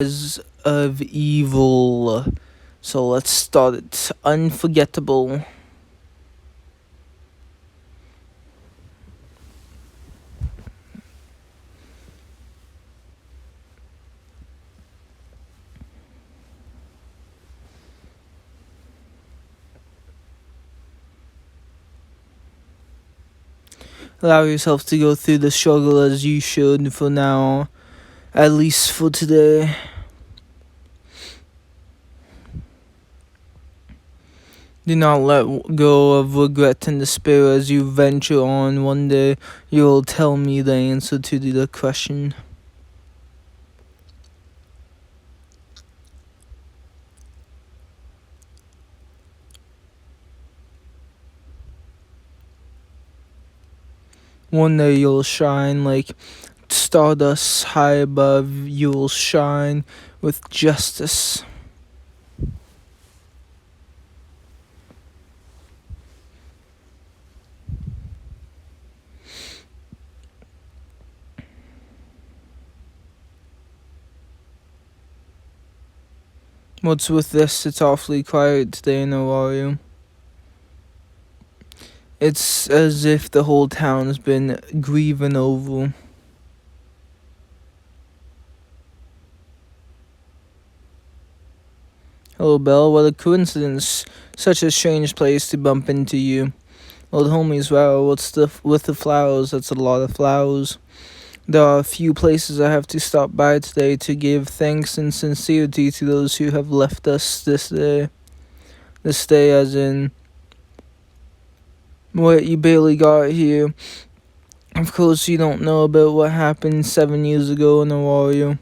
of evil. So let's start it. Unforgettable. Allow yourself to go through the struggle as you should for now, at least for today. Do not let go of regret and despair as you venture on. One day you'll tell me the answer to the question. One day you'll shine like stardust high above. You'll shine with justice. What's with this? It's awfully quiet today, no, are you? It's as if the whole town's been grieving over. Hello, Belle. What a coincidence. Such a strange place to bump into you. Old homies, wow, what's with the flowers? That's a lot of flowers. There are a few places I have to stop by today to give thanks and sincerity to those who have left us this day. This day as in what you barely got here. Of course you don't know about what happened 7 years ago in Awario.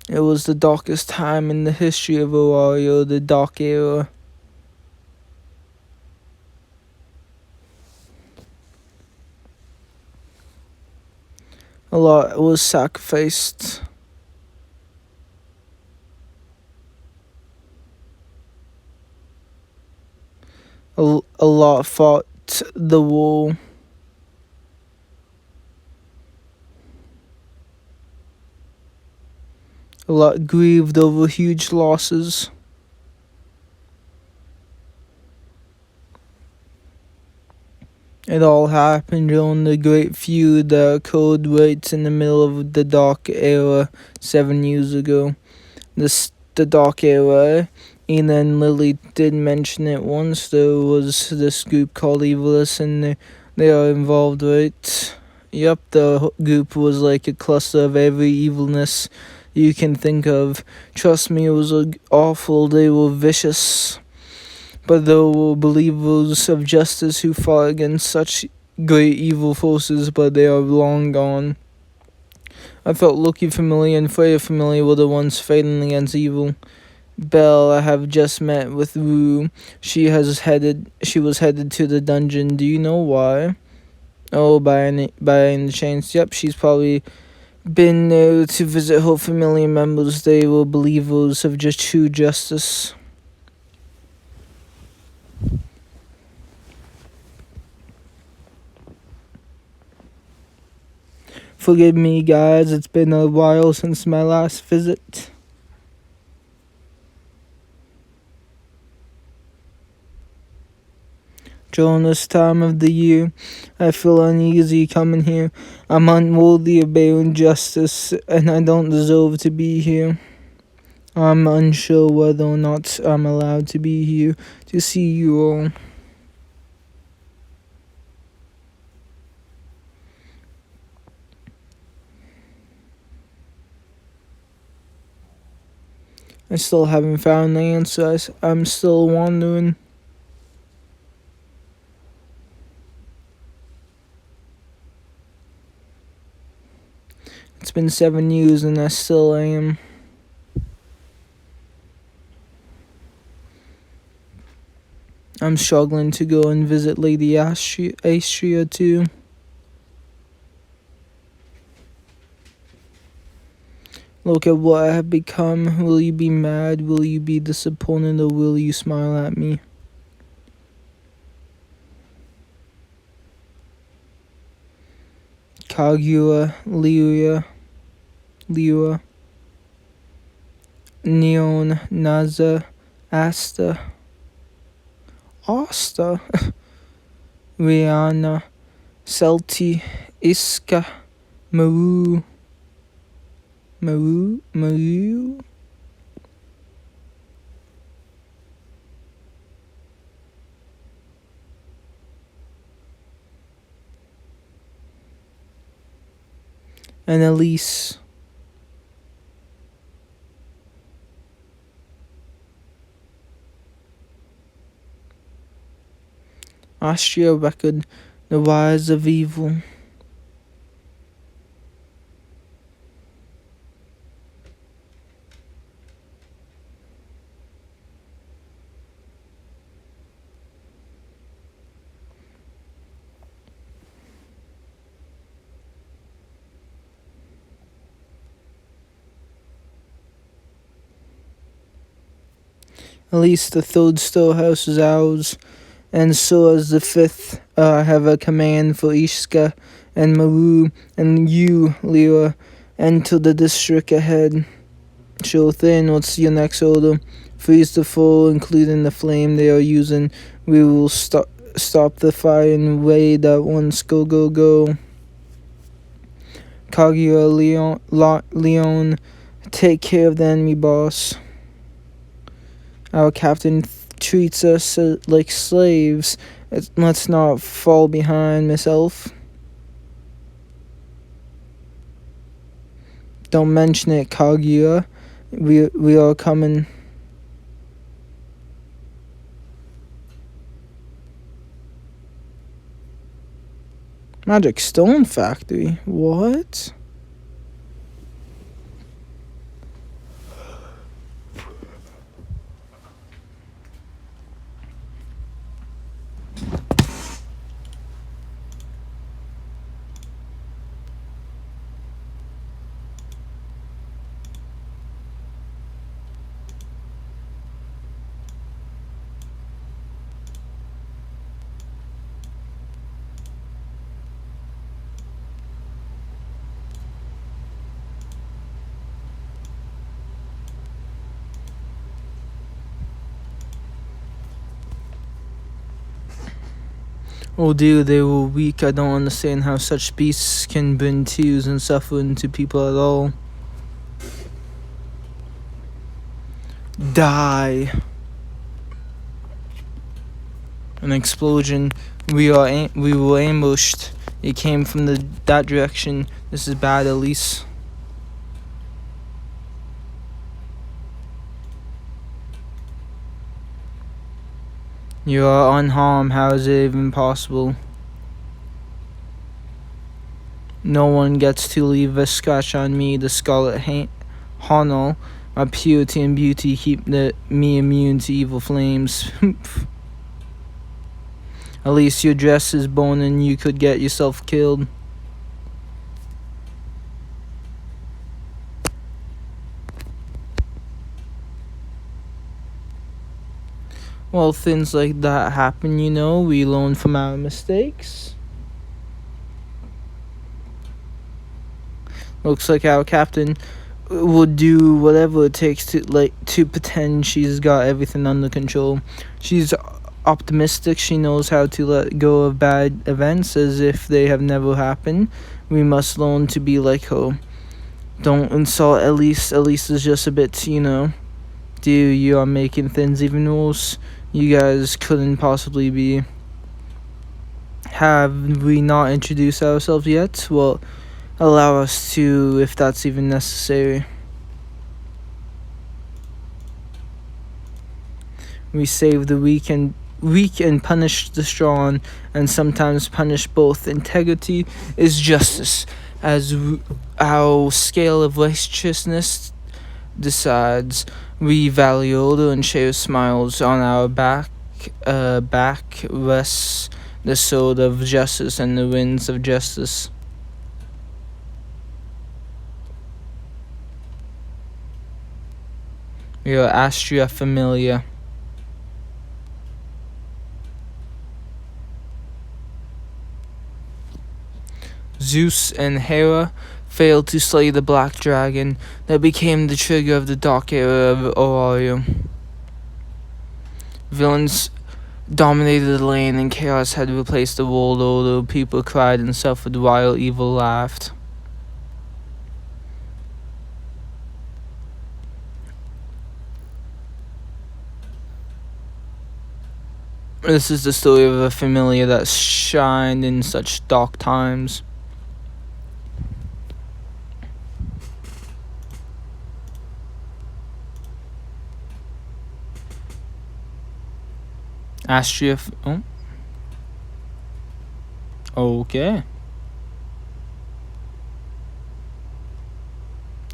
It was the darkest time in the history of Awario, the Dark Era. A lot was sacrificed. A lot fought the war. A lot grieved over huge losses. It all happened during the Great Feud that occurred right in the middle of the Dark Era 7 years ago. The Dark Era, Ina and Lily did mention it once. There was this group called Evilus, and they are involved, right? Yep, the group was like a cluster of every evilness you can think of. Trust me, it was awful. They were vicious. But there were believers of justice who fought against such great evil forces, but they are long gone. I felt Loki familiar and Freya familiar were the ones fighting against evil. Belle, I have just met with Rue. She was headed to the dungeon. Do you know why? Oh, by any chance? Yep, she's probably been there to visit her familiar members. They were believers of just true justice. Forgive me, guys. It's been a while since my last visit. During this time of the year, I feel uneasy coming here. I'm unworthy of bearing justice, and I don't deserve to be here. I'm unsure whether or not I'm allowed to be here to see you all. I still haven't found the answer. I'm still wondering. It's been 7 years and I still am. I'm struggling to go and visit Lady Astrea too. Look at what I have become. Will you be mad? Will you be disappointed? Or will you smile at me? Kaguya, Lyra. Neon, Naza, Asta, Rihanna, Celti, Iska, Maru, and Elise. Astrea record, the rise of evil. At least the third storehouse is ours, and so as the fifth. I have a command for Ishka and Maru, and you, Lyra, enter the district ahead. Sure thing, what's your next order? Freeze the foe, including the flame they are using. We will stop the fire and raid at once. Go, go, go. Kaguya, Leon, take care of the enemy boss. Our captain treats us like slaves. Let's not fall behind, Miss Elf. Don't mention it, Kaguya. We are coming. Magic Stone Factory? What? Oh dear, they were weak. I don't understand how such beasts can bring tears and suffering to people at all. Die. An explosion. We were ambushed. It came from that direction. This is bad, Elise. You are unharmed. How is it even possible? No one gets to leave a scratch on me. The Scarlet Honor, my purity and beauty keep me immune to evil flames. At least your dress is bone and you could get yourself killed. Well, things like that happen, you know. We learn from our mistakes. Looks like our captain would do whatever it takes to pretend she's got everything under control. She's optimistic. She knows how to let go of bad events as if they have never happened. We must learn to be like her. Don't insult Elise. Elise is just a bit, you know. Dude, you are making things even worse. You guys couldn't possibly be. Have we not introduced ourselves yet? Well, allow us to, if that's even necessary. We save the weak and punish the strong, and sometimes punish both. Integrity is justice, as our scale of righteousness decides. We value order and share smiles. On our back rests the sword of justice and the winds of justice. We are Astrea Familia. Zeus and Hera, failed to slay the black dragon that became the trigger of the dark era of Orario. Villains dominated the lane and chaos had replaced the world, although people cried and suffered while evil laughed. This is the story of a familiar that shined in such dark times. Astrea. Okay.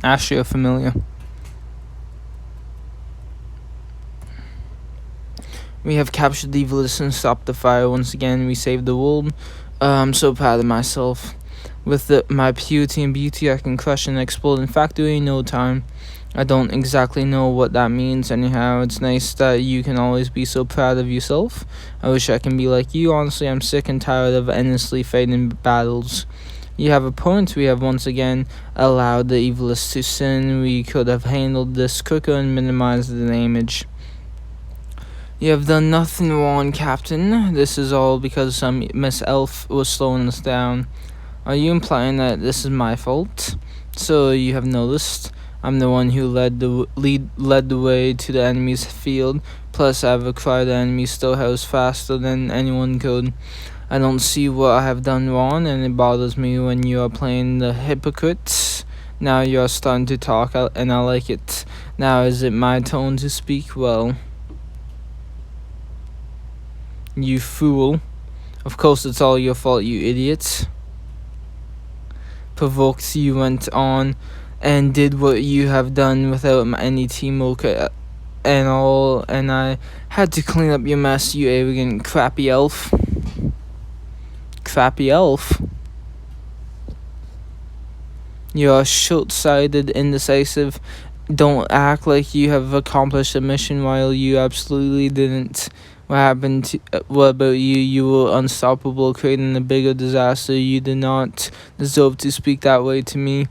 Astrea familiar. We have captured the evilists and stopped the fire once again. We saved the world. I'm so proud of myself. With my purity and beauty, I can crush an exploding factory in no time. I don't exactly know what that means anyhow. It's nice that you can always be so proud of yourself. I wish I can be like you. Honestly, I'm sick and tired of endlessly fighting battles. You have a point. We have once again allowed the evilists to sin. We could have handled this quicker and minimized the damage. You have done nothing wrong, Captain. This is all because some Miss Elf was slowing us down. Are you implying that this is my fault? So you have noticed. I'm the one who led the way to the enemy's field. Plus, I've acquired the enemy's storehouse faster than anyone could. I don't see what I have done wrong, and it bothers me when you are playing the hypocrite. Now you are starting to talk, and I like it. Now is it my turn to speak? Well, you fool. Of course it's all your fault, you idiot. Provoked, you went on and did what you have done without any teamwork and all, and I had to clean up your mess, you arrogant crappy elf. Crappy elf? You are short-sighted, indecisive. Don't act like you have accomplished a mission while you absolutely didn't. What about you? You were unstoppable, creating a bigger disaster. You did not deserve to speak that way to me.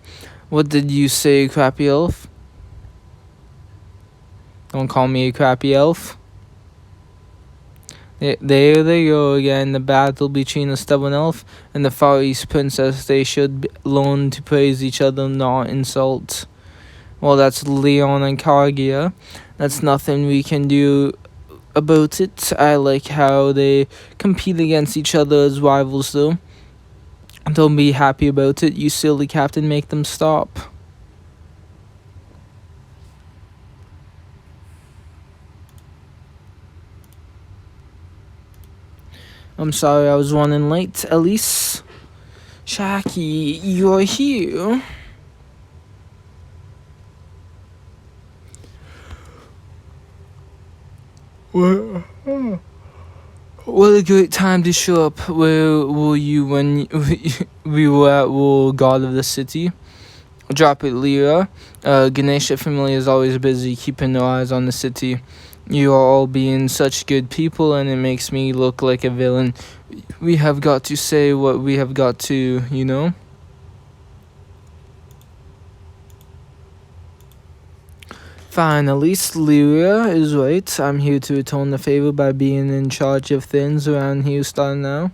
What did you say, crappy elf? Don't call me a crappy elf. There they go again, the battle between the stubborn elf and the Far East princess. They should learn to praise each other, not insult. Well, that's Leon and Kargia. That's nothing we can do about it. I like how they compete against each other as rivals, though. Don't be happy about it, you silly captain. Make them stop. I'm sorry I was running late. Elise? Shaki, you're here. What a great time to show up. Where were you when we were at War God of the City? Drop it, Lyra. Ganesha family is always busy keeping their eyes on the city. You are all being such good people, and it makes me look like a villain. We have got to say what we have got to, you know? Fine, at least Lyria is right. I'm here to return the favor by being in charge of things around here starting now.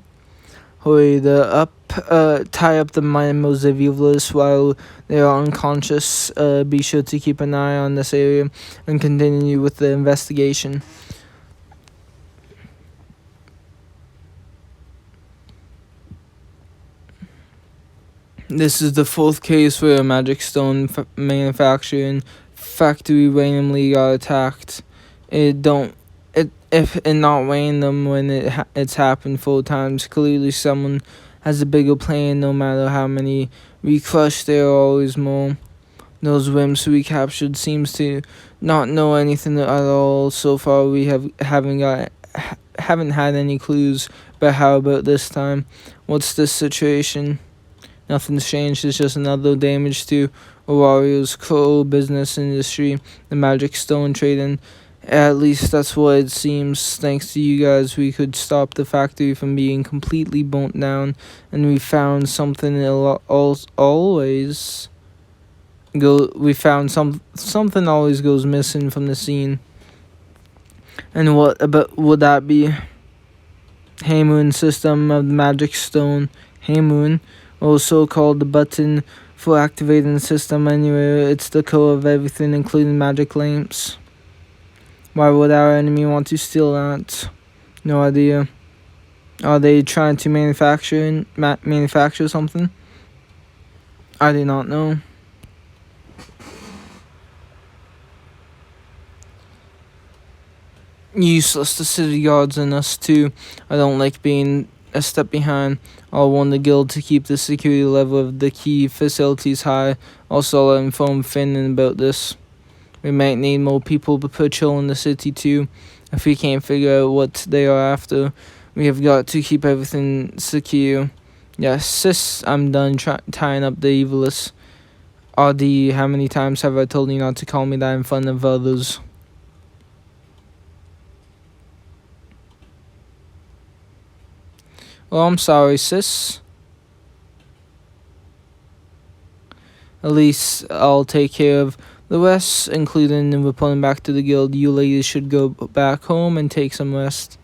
Hurry tie up the members of Evilists while they are unconscious. Be sure to keep an eye on this area and continue with the investigation. This is the fourth case where a magic stone manufacturing factory randomly got attacked. If not random when it's happened 4 times. Clearly someone has a bigger plan. No matter how many we crush, there are always more. Those wimps we captured seems to not know anything at all. So far we haven't had any clues. But how about this time? What's the situation? Nothing's changed. It's just another damage to Warrior's core business industry, the magic stone trading. At least that's what it seems. Thanks to you guys, we could stop the factory from being completely burnt down, and we found something always go. We found something always goes missing from the scene. And what about would that be? Haymoon system of the magic stone. Haymoon, also called the button for activating the system anywhere. It's the core of everything, including magic lamps. Why would our enemy want to steal that? No idea. Are they trying to manufacture something? I do not know. Useless, the city guards and us too. I don't like being a step behind. I'll warn the guild to keep the security level of the key facilities high. Also, I'll inform Finnan about this. We might need more people patrolling the city too. If we can't figure out what they are after, we have got to keep everything secure. Yes, sis, I'm done tying up the evilists. RD, how many times have I told you not to call me that in front of others? Well, I'm sorry, sis. At least I'll take care of the rest, including reporting back to the guild. You ladies should go back home and take some rest.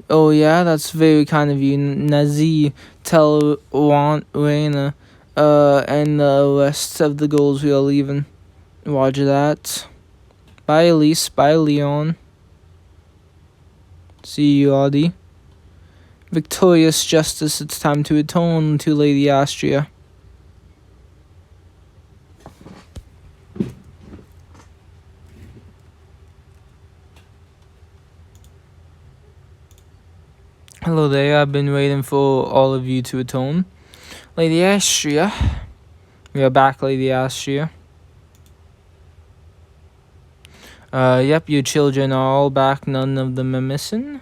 Oh yeah, that's very kind of you, Nazi. Tell Raina, and the rest of the girls we are leaving. Roger that. Bye, Elise. Bye, Leon. See you, Audie. Victorious justice, it's time to atone to Lady Astrea. Hello there, I've been waiting for all of you to atone. Lady Astrea. We are back, Lady Astrea. Yep, your children are all back, none of them are missing.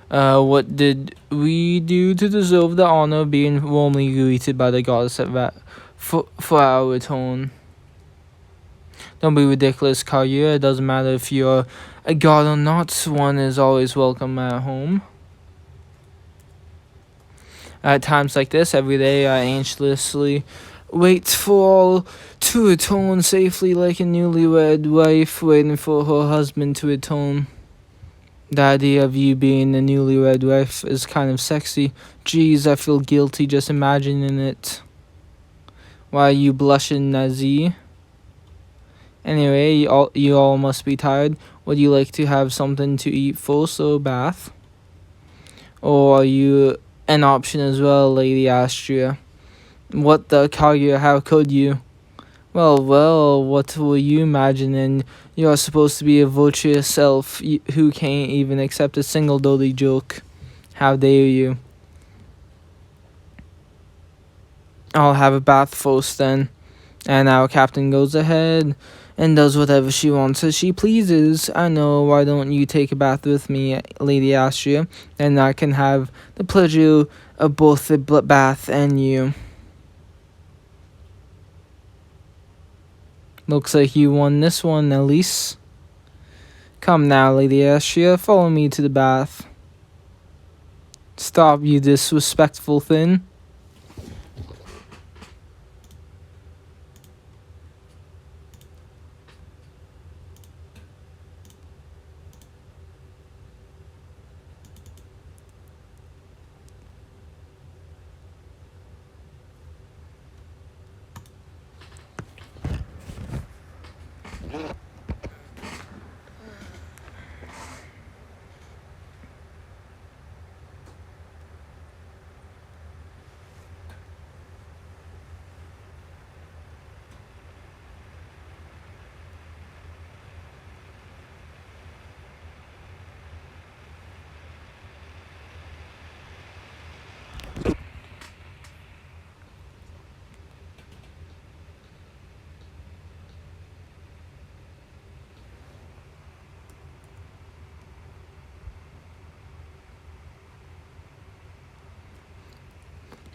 What did we do to deserve the honor of being warmly greeted by the goddess at that for our return? Don't be ridiculous, Kaguya. It doesn't matter if you're a god or not. One is always welcome at home. At times like this, every day, I anxiously wait for all to return safely like a newlywed wife waiting for her husband to return. The idea of you being a newlywed wife is kind of sexy. Jeez, I feel guilty just imagining it. Why are you blushing, Nazi? Anyway, you all must be tired. Would you like to have something to eat first or a bath? Or are you an option as well, Lady Astrea? What the Kaguya, how could you? Well, what were you imagining? You are supposed to be a virtuous self who can't even accept a single dirty joke. How dare you? I'll have a bath first then. And our captain goes ahead and does whatever she wants as she pleases. I know, why don't you take a bath with me, Lady Astrea? And I can have the pleasure of both the bath and you. Looks like you won this one, Elise. Come now, Lady Astrea, follow me to the bath. Stop, you disrespectful thing.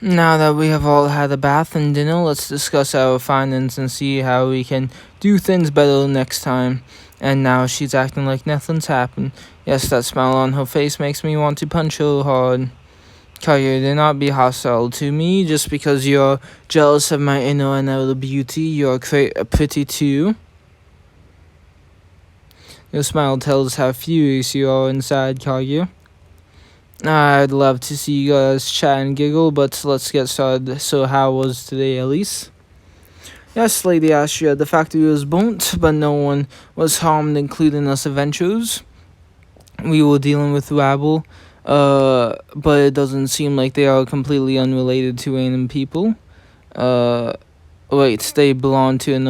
Now that we have all had a bath and dinner, let's discuss our findings and see how we can do things better next time. And now she's acting like nothing's happened. Yes, that smile on her face makes me want to punch her hard. Kaya, do not be hostile to me just because you're jealous of my inner and outer beauty. You're pretty too. Your smile tells how furious you are inside, Kaya. I'd love to see you guys chat and giggle, but let's get started. So how was today, Elise? Yes, Lady Astrea, the factory was burnt, but no one was harmed, including us adventurers. We were dealing with rabble, but it doesn't seem like they are completely unrelated to random people. Wait, they belong to an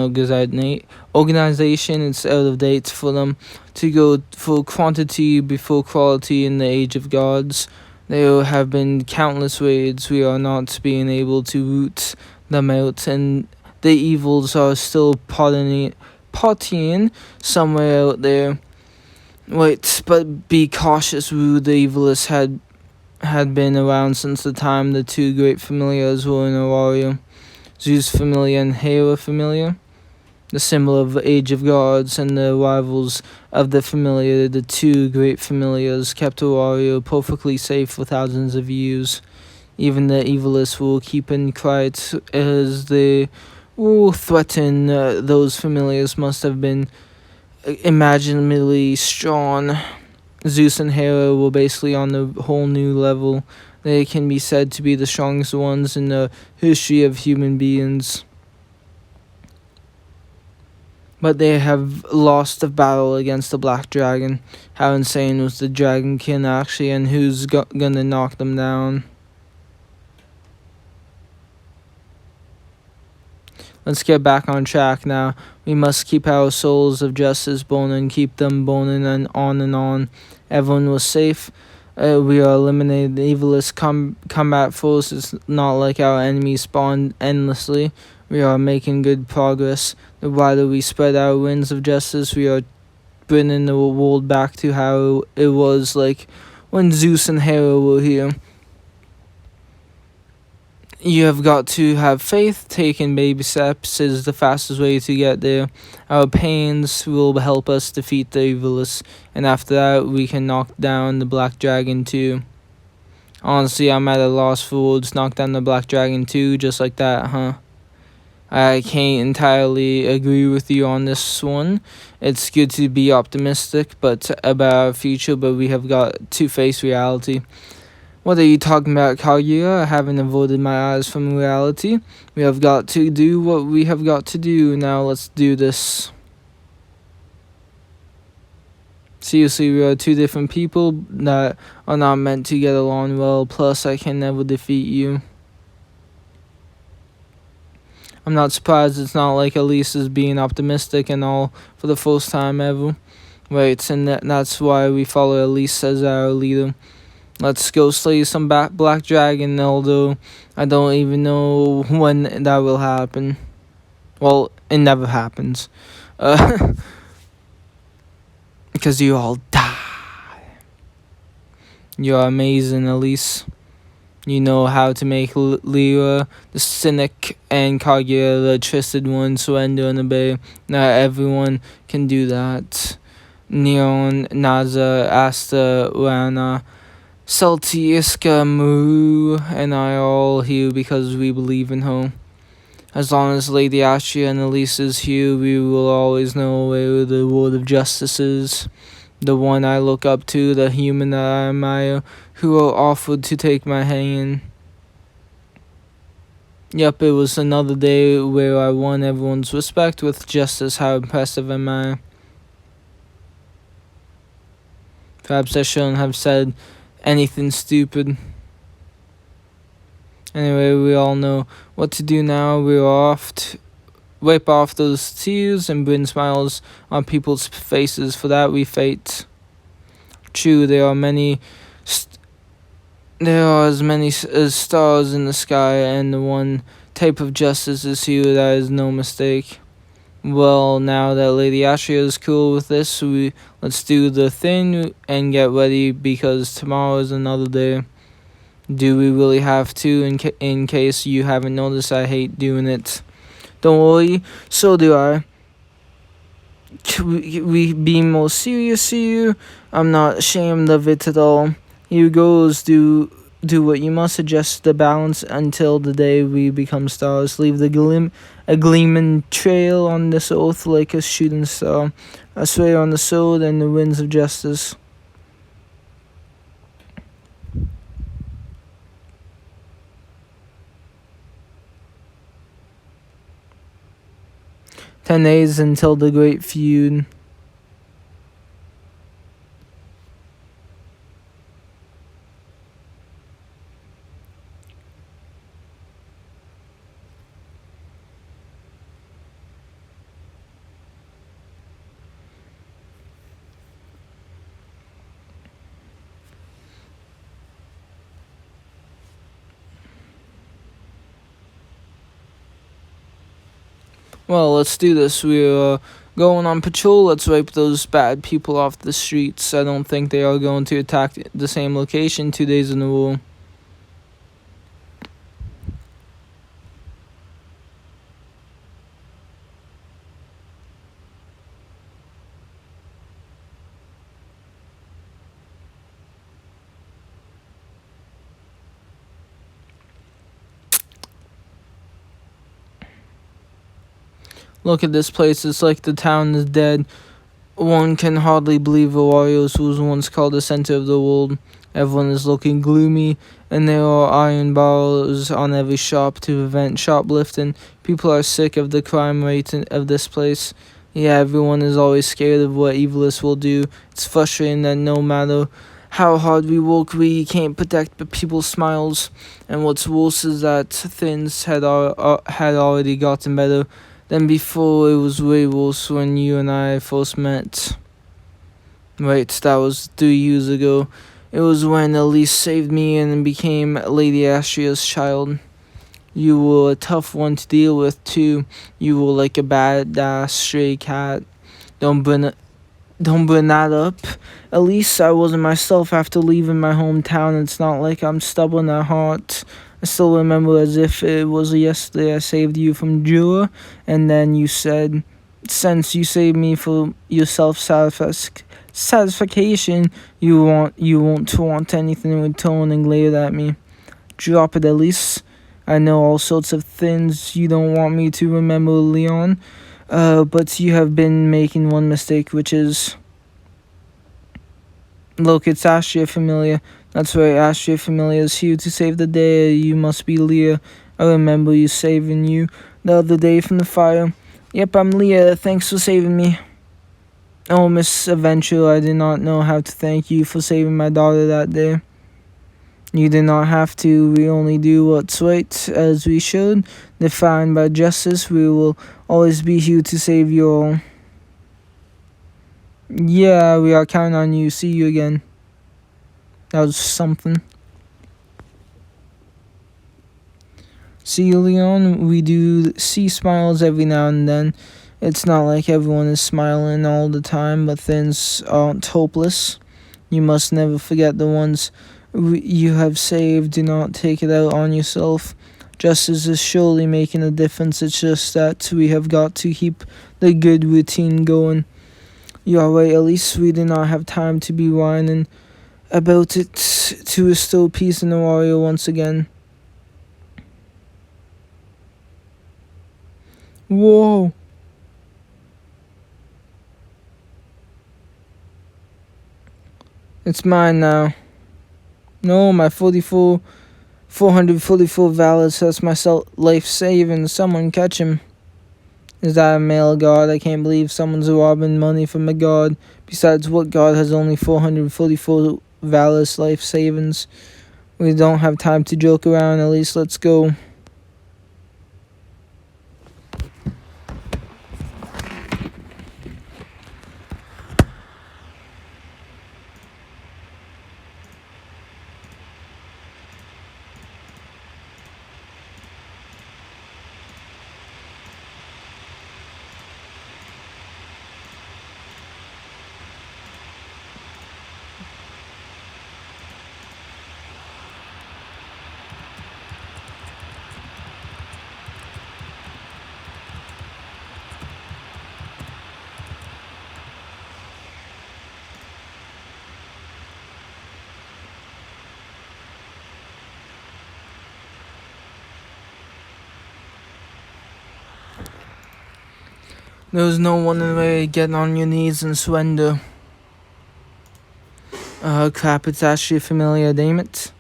organization. It's out of date for them to go for quantity before quality in the age of gods. There have been countless raids. We are not being able to root them out, and the evils are still partying somewhere out there. Wait, but be cautious, Wu. The evilists had been around since the time the two great familiars were in Auraria. Zeus Familiar and Hera Familiar, the symbol of the Age of Gods, and the rivals of the Familiar, the two great familiars, kept Auraria perfectly safe for thousands of years. Even the evilists will keep in quiet as they will threaten. Those familiars must have been imaginably strong. Zeus and Hera were basically on a whole new level. They can be said to be the strongest ones in the history of human beings. But they have lost the battle against the Black Dragon. How insane was the Dragonkin actually, and who's gonna knock them down? Let's get back on track now. We must keep our souls of justice burning, keep them burning and on and on. Everyone was safe. We are eliminated the evilist combat force. It's not like our enemies spawn endlessly. We are making good progress. The wider we spread our winds of justice, we are bringing the world back to how it was like when Zeus and Hera were here. You have got to have faith. Taking baby steps is the fastest way to get there. Our pains will help us defeat the evilists, and after that, we can knock down the Black Dragon too. Honestly, I'm at a loss for words. Knock down the Black Dragon too, just like that, huh? I can't entirely agree with you on this one. It's good to be optimistic about our future, but we have got to face reality. What are you talking about, Kaguya? I haven't avoided my eyes from reality. We have got to do what we have got to do. Now let's do this. Seriously, we are two different people that are not meant to get along well. Plus, I can never defeat you. I'm not surprised. It's not like Elise is being optimistic and all for the first time ever. Wait, and that's why we follow Elise as our leader. Let's go slay some Black Dragon, although I don't even know when that will happen. Well, it never happens. Because you all die. You're amazing, Elise. You know how to make Lyra, the cynic, and Kaguya, the twisted one, surrender and obey. Not everyone can do that. Neon, Naza, Asta, Rana, Salty, Iska, Moo, and I are all here because we believe in her. As long as Lady Astrea and Elise is here, we will always know where the word of justice is. The one I look up to, the human that I admire, who are offered to take my hand. Yep, it was another day where I won everyone's respect with justice. How impressive am I? Perhaps I shouldn't have said anything stupid. Anyway, we all know what to do now. We're off to wipe off those tears and bring smiles on people's faces. For that we fight. True, there are as many as stars in the sky, and the one type of justice is here. That is no mistake. Well, now that Lady Astrea is cool with this, let's do the thing and get ready, because tomorrow is another day. Do we really have to? In case you haven't noticed, I hate doing it. Don't worry, so do I. We be more serious here. I'm not ashamed of it at all. Here goes. Do what you must. Adjust the balance until the day we become stars. Leave a gleaming trail on this earth like a shooting star. I swear on the sword and the winds of justice. "10 days until the great feud." Well, let's do this. We're going on patrol. Let's wipe those bad people off the streets. I don't think they are going to attack the same location 2 days in a row. Look at this place. It's like the town is dead. One can hardly believe Warriors was once called the center of the world. Everyone is looking gloomy, and there are iron bars on every shop to prevent shoplifting. People are sick of the crime rate of this place. Yeah, everyone is always scared of what evilists will do. It's frustrating that no matter how hard we work, we can't protect people's smiles. And what's worse is that things had already gotten better than before. It was way worse when you and I first met. Right, that was 3 years ago. It was when Elise saved me and became Lady Astrea's child. You were a tough one to deal with, too. You were like a badass stray cat. Don't bring that up. At least I wasn't myself after leaving my hometown. It's not like I'm stubborn at heart. I still remember as if it was yesterday I saved you from Jura, and then you said, since you saved me for your satisfaction, you won't want anything in return, and glared at me. Drop it, at least. I know all sorts of things you don't want me to remember, Leon. But you have been making one mistake, which is... Look, it's Astrea Familia. That's right, Astrea Familia is here to save the day. You must be Leah. I remember you saving you the other day from the fire. Yep, I'm Leah. Thanks for saving me. Oh, Miss Adventure, I did not know how to thank you for saving my daughter that day. You did not have to. We only do what's right, as we should. Defined by justice, we will always be here to save you all. Yeah, we are counting on you. See you again. That was something. See you, Leon. We do see smiles every now and then. It's not like everyone is smiling all the time, but things aren't hopeless. You must never forget the ones you have saved. Do not take it out on yourself. Justice is surely making a difference. It's just that we have got to keep the good routine going. You are right, at least we do not have time to be whining about it to restore peace in the warrior once again. Whoa! It's mine now. No, my 444 valors. That's my life saving. Someone catch him. Is that a male god? I can't believe someone's robbing money from a god. Besides, what god has only 444 valorous life savings? We don't have time to joke around. At least let's go. There's no one in the way. Get on your knees and surrender. Crap, it's actually familiar, damn it.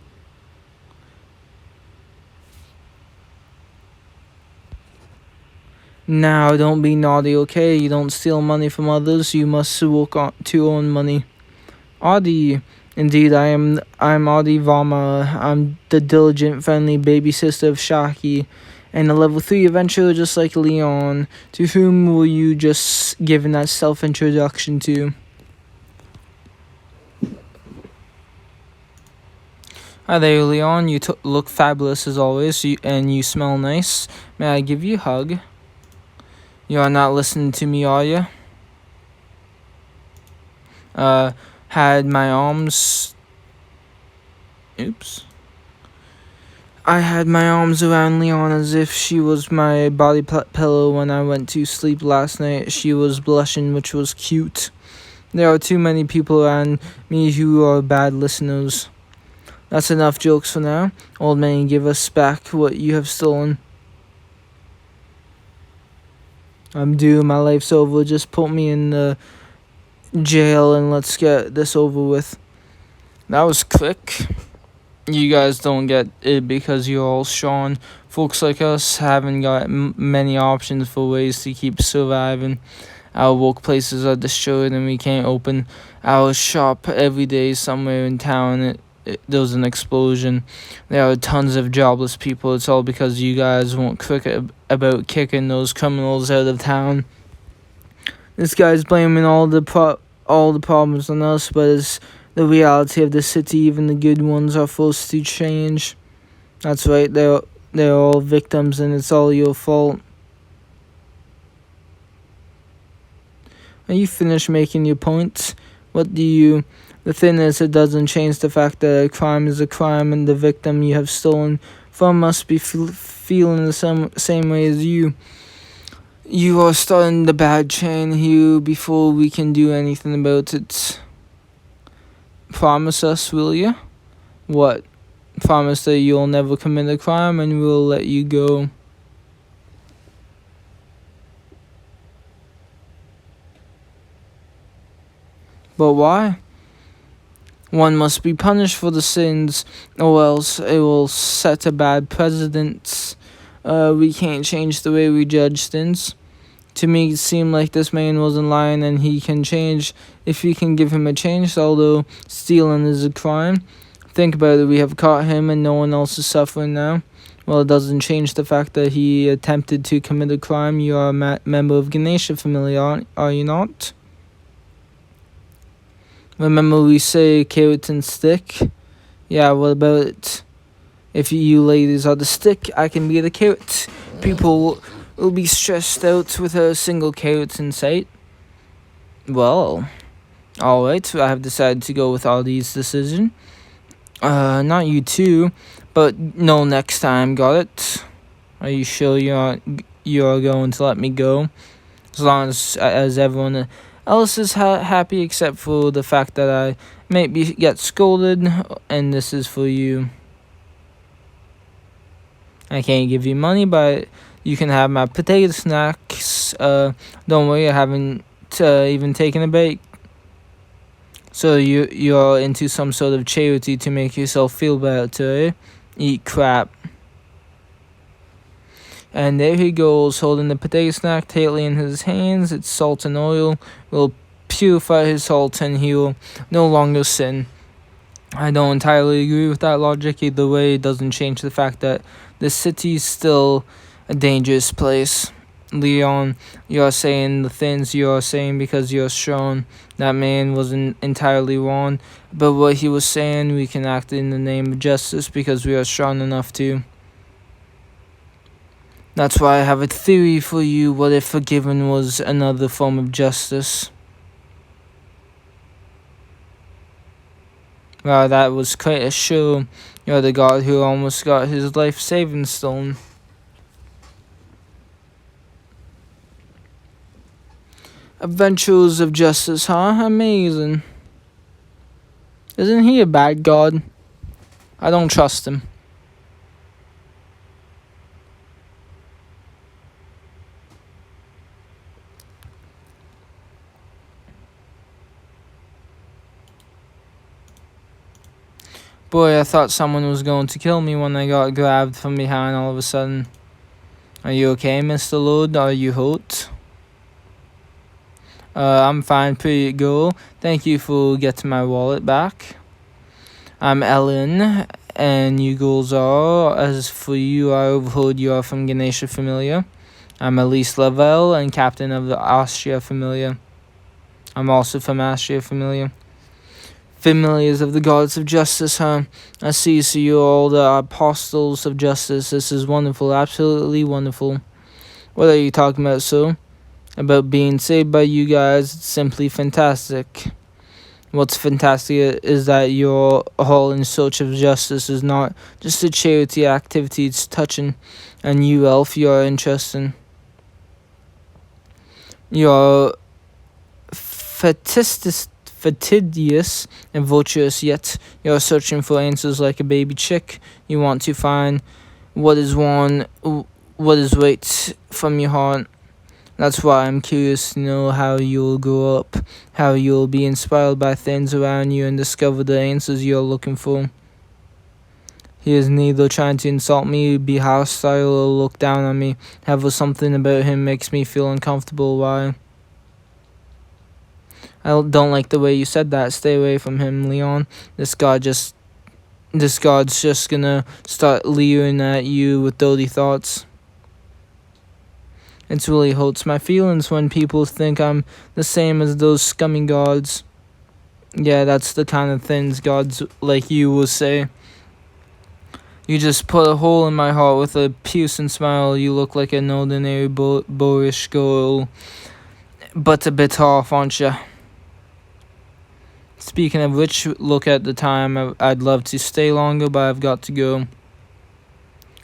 Now, don't be naughty, okay? You don't steal money from others. You must work on to earn money. Audie, indeed, I'm Audie Vama. I'm the diligent, friendly baby sister of Shaki, and a level 3 adventurer just like Leon. To whom were you just given that self-introduction to? Hi there, Leon. You look fabulous as always, and you smell nice. May I give you a hug? You are not listening to me, are you? Had my arms... Oops. I had my arms around Leon as if she was my body pillow when I went to sleep last night. She was blushing, which was cute. There are too many people around me who are bad listeners. That's enough jokes for now. Old man, give us back what you have stolen. I'm due, my life's over. Just put me in the jail and let's get this over with. That was quick. You guys don't get it because you're all Sean. Folks like us haven't got many options for ways to keep surviving. Our workplaces are destroyed and we can't open our shop every day somewhere in town. There was an explosion. There are tons of jobless people. It's all because you guys weren't quick about kicking those criminals out of town. This guy's blaming all the problems on us, but it's the reality of the city. Even the good ones are forced to change. That's right. They're all victims, and it's all your fault. Are you finished making your points? The thing is, it doesn't change the fact that a crime is a crime, and the victim you have stolen from must be feeling the same way as you. You are starting the bad chain here before we can do anything about it. Promise us, will you? What? Promise that you'll never commit a crime and we'll let you go. But why? One must be punished for the sins, or else it will set a bad precedent. We can't change the way we judge things. To me, it seemed like this man wasn't lying and he can change if we can give him a chance, although stealing is a crime. Think about it, we have caught him and no one else is suffering now. Well, it doesn't change the fact that he attempted to commit a crime. You are a member of Ganesha family, are you not? Remember we say carrot and stick? Yeah, what about it? If you ladies are the stick, I can be the carrot. People will be stressed out with a single carrot in sight. Well, alright, I have decided to go with Audie's decision. Not you too, but no next time, got it? Are you sure you're going to let me go? As long as everyone else is happy except for the fact that I maybe get scolded, and this is for you. I can't give you money, but you can have my potato snacks. Don't worry, I haven't even taken a bite. So you're into some sort of charity to make yourself feel better, eh? Eat crap. And there he goes, holding the potato snack tightly in his hands. It's salt and oil. Will purify his salt and he will no longer sin. I don't entirely agree with that logic. Either way, it doesn't change the fact that the city's still a dangerous place. Leon, you're saying the things you're saying because you're strong. That man wasn't entirely wrong. But what he was saying, we can act in the name of justice because we are strong enough to. That's why I have a theory for you. What if forgiving was another form of justice? Wow, that was quite a show. You're the god who almost got his life saving stolen. Adventures of justice, huh? Amazing. Isn't he a bad god? I don't trust him. Boy, I thought someone was going to kill me when I got grabbed from behind all of a sudden. Are you okay, Mr. Lord? Are you hurt? I'm fine, pretty girl. Thank you for getting my wallet back. I'm Ellen, and you girls are. As for you, I overheard you are from Ganesha Familia. I'm Elise Lavelle and captain of the Astrea Familia. I'm also from Astrea Familia. Familiars of the gods of justice, huh? I see, so you're all the apostles of justice. This is wonderful, absolutely wonderful. What are you talking about, sir? About being saved by you guys. It's simply fantastic. What's fantastic is that you're all in search of justice. Is not just a charity activity, it's touching. And you, Elf, you're interesting. You're fastidious and virtuous, yet you're searching for answers like a baby chick. You want to find what is right from your heart. That's why I'm curious to know how you'll grow up, how you'll be inspired by things around you and discover the answers you're looking for. He is neither trying to insult me, be hostile, or look down on me. However, something about him makes me feel uncomfortable. Why? I don't like the way you said that. Stay away from him, Leon. This god's just gonna start leering at you with dirty thoughts. It really hurts my feelings when people think I'm the same as those scummy gods. Yeah, that's the kind of things gods like you will say. You just put a hole in my heart with a piercing smile. You look like an ordinary boorish girl, but a bit off, aren't you? Speaking of which, look at the time. I'd love to stay longer, but I've got to go.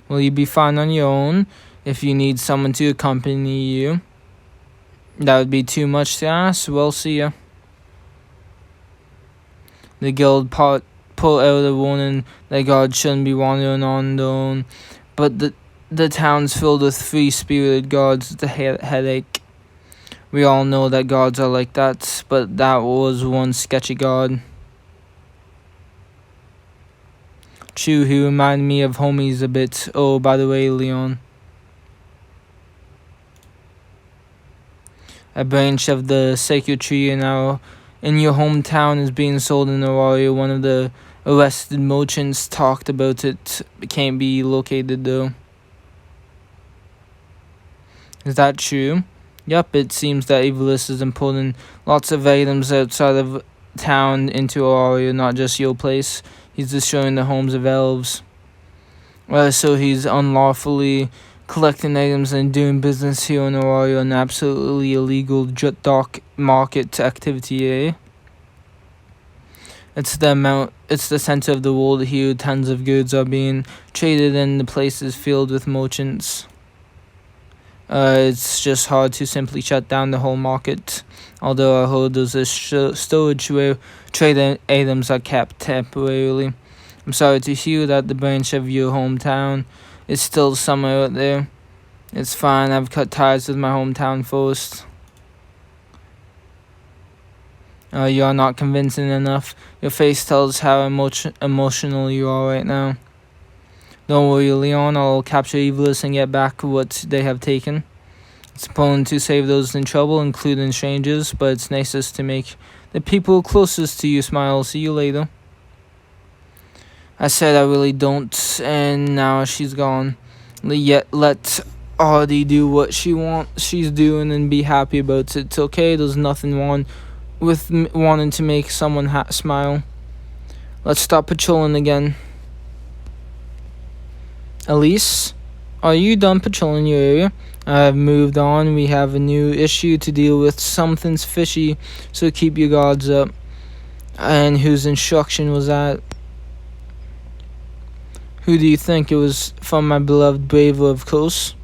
Will you be fine on your own? If you need someone to accompany you, that would be too much to ask. Well, see ya. The guild pulled out a warning that God shouldn't be wandering on their own, but the town's filled with free-spirited gods. It's a headache. We all know that gods are like that, but that was one sketchy god. True, he reminded me of homies a bit. Oh, by the way, Leon. A branch of the sacred tree in your hometown is being sold in Aurora. One of the arrested merchants talked about it. It can't be located though. Is that true? Yup, it seems that Evilus is importing lots of items outside of town into Aurora, not just your place. He's destroying the homes of elves. So he's unlawfully collecting items and doing business here in Aurora, an absolutely illegal dark market activity, eh? It's the center of the world here. Tons of goods are being traded and the place is filled with merchants. It's just hard to simply shut down the whole market. Although I heard there's a storage where trade items are kept temporarily. I'm sorry to hear that the branch of your hometown is still somewhere out there. It's fine, I've cut ties with my hometown first. You're not convincing enough. Your face tells how emotional you are right now. Don't worry, Leon, I'll capture Evilus and get back what they have taken. It's important to save those in trouble, including strangers, but it's nicest to make the people closest to you smile. See you later. I said I really don't, and now she's gone. Yet let Audie do what she's doing and be happy about it. It's okay, there's nothing wrong with wanting to make someone smile. Let's stop patrolling again. Elise, are you done patrolling your area? I've moved on. We have a new issue to deal with. Something's fishy, so keep your guards up. And whose instruction was that? Who do you think? It was from my beloved Braver, of course.